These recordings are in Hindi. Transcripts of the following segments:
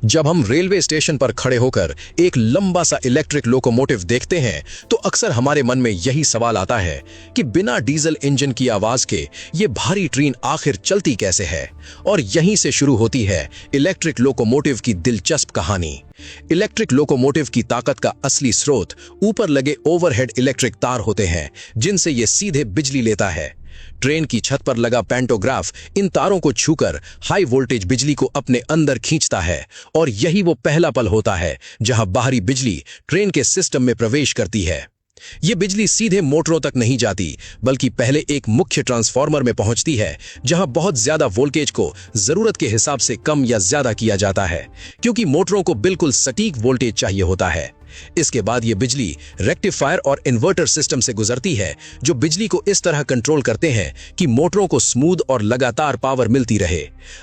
जब हम रेलवे स्टेशन पर खड़े होकर एक लंबा सा इलेक्ट्रिक लोकोमोटिव देखते हैं तो अक्सर हमारे मन में यही सवाल आता है कि बिना डीजल इंजन की आवाज के ये भारी ट्रेन आखिर चलती कैसे है। और यहीं से शुरू होती है इलेक्ट्रिक लोकोमोटिव की दिलचस्प कहानी। इलेक्ट्रिक लोकोमोटिव की ताकत का असली स्रोत ऊपर लगे ओवरहेड इलेक्ट्रिक तार होते हैं, जिनसे ये सीधे बिजली लेता है। ट्रेन की छत पर लगा पैंटोग्राफ इन तारों को छूकर हाई वोल्टेज बिजली को अपने अंदर खींचता है, और यही वो पहला पल होता है जहां बाहरी बिजली ट्रेन के सिस्टम में प्रवेश करती है। ये बिजली सीधे मोटरों तक नहीं जाती, बल्कि पहले एक मुख्य ट्रांसफार्मर में पहुंचती है, जहां बहुत ज्यादा वोल्टेज को जरूरत के हिसाब से कम या ज्यादा किया जाता है, क्योंकि मोटरों को बिल्कुल सटीक वोल्टेज चाहिए होता है। इसके बाद ये बिजली रेक्टिफायर और इन्वर्टर सिस्टम से गुजरती है, जो बिजली को इस तरह कंट्रोल करते हैं कि मोटरों को स्मूथ और लगातार पावर मिलती रहे।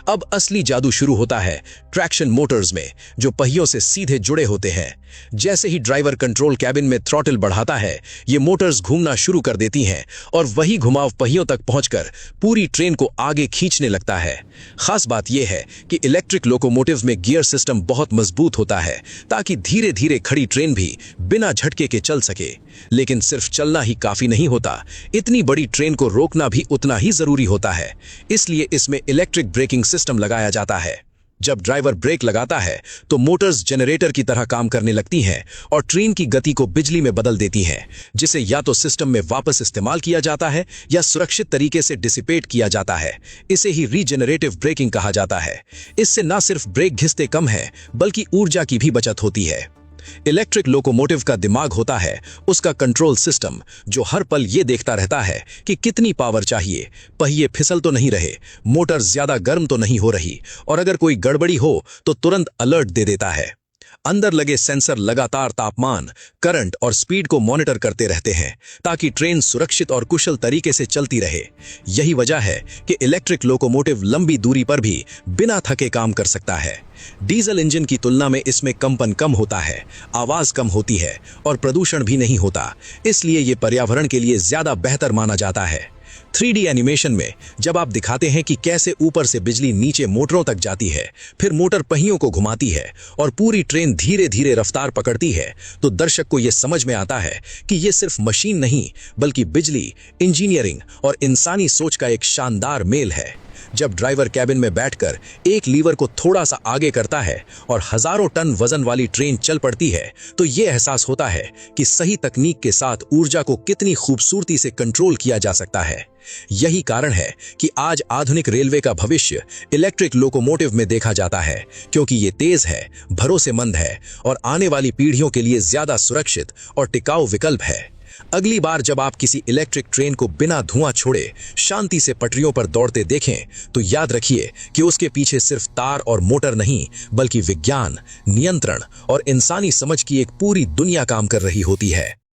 अब असली जादू शुरू होता है ट्रैक्शन मोटर्स में, जो पहियों से सीधे जुड़े होते हैं। जैसे ही ड्राइवर कंट्रोल कैबिन में थ्रॉटल बढ़ाता है, ये मोटर्स घूमना शुरू कर देती हैं, और वही घुमाव पहियों तक पहुंचकर पूरी ट्रेन को आगे खींचने लगता है। खास बात यह है कि इलेक्ट्रिक लोकोमोटिव में गियर सिस्टम बहुत मजबूत होता है, ताकि धीरे धीरे खड़ी ट्रेन भी बिना झटके के चल सके। लेकिन सिर्फ चलना ही काफी नहीं होता, इतनी बड़ी ट्रेन को रोकना भी उतना ही जरूरी होता है। इसलिए इसमें इलेक्ट्रिक ब्रेकिंग सिस्टम लगाया जाता है। जब ड्राइवर ब्रेक लगाता है तो मोटर्स जनरेटर की तरह काम करने लगती हैं और ट्रेन की गति को बिजली में बदल देती हैं, जिसे या तो सिस्टम में वापस इस्तेमाल किया जाता है या सुरक्षित तरीके से डिसिपेट किया जाता है। इसे ही रीजनरेटिव ब्रेकिंग कहा जाता है। इससे न सिर्फ ब्रेक घिसते कम है, बल्कि ऊर्जा की भी बचत होती है। इलेक्ट्रिक लोकोमोटिव का दिमाग होता है उसका कंट्रोल सिस्टम, जो हर पल ये देखता रहता है कि कितनी पावर चाहिए, पहिए फिसल तो नहीं रहे, मोटर ज्यादा गर्म तो नहीं हो रही, और अगर कोई गड़बड़ी हो तो तुरंत अलर्ट दे देता है। अंदर लगे सेंसर लगातार तापमान, करंट और स्पीड को मॉनिटर करते रहते हैं, ताकि ट्रेन सुरक्षित और कुशल तरीके से चलती रहे। यही वजह है कि इलेक्ट्रिक लोकोमोटिव लंबी दूरी पर भी बिना थके काम कर सकता है। डीजल इंजन की तुलना में इसमें कंपन कम होता है, आवाज कम होती है और प्रदूषण भी नहीं होता, इसलिए यह पर्यावरण के लिए ज्यादा बेहतर माना जाता है। 3D एनिमेशन में जब आप दिखाते हैं कि कैसे ऊपर से बिजली नीचे मोटरों तक जाती है, फिर मोटर पहियों को घुमाती है और पूरी ट्रेन धीरे धीरे रफ्तार पकड़ती है, तो दर्शक को यह समझ में आता है कि यह सिर्फ मशीन नहीं, बल्कि बिजली, इंजीनियरिंग और इंसानी सोच का एक शानदार मेल है। जब ड्राइवर कैबिन में बैठकर एक लीवर को थोड़ा सा आगे करता है और हजारों टन वजन वाली ट्रेन चल पड़ती है, तो यह एहसास होता है कि सही तकनीक के साथ ऊर्जा को कितनी खूबसूरती से कंट्रोल किया जा सकता है। यही कारण है कि आज आधुनिक रेलवे का भविष्य इलेक्ट्रिक लोकोमोटिव में देखा जाता है, क्योंकि ये तेज है, भरोसेमंद है और आने वाली पीढ़ियों के लिए ज्यादा सुरक्षित और टिकाऊ विकल्प है। अगली बार जब आप किसी इलेक्ट्रिक ट्रेन को बिना धुआं छोड़े शांति से पटरियों पर दौड़ते देखें, तो याद रखिए कि उसके पीछे सिर्फ तार और मोटर नहीं, बल्कि विज्ञान, नियंत्रण और इंसानी समझ की एक पूरी दुनिया काम कर रही होती है।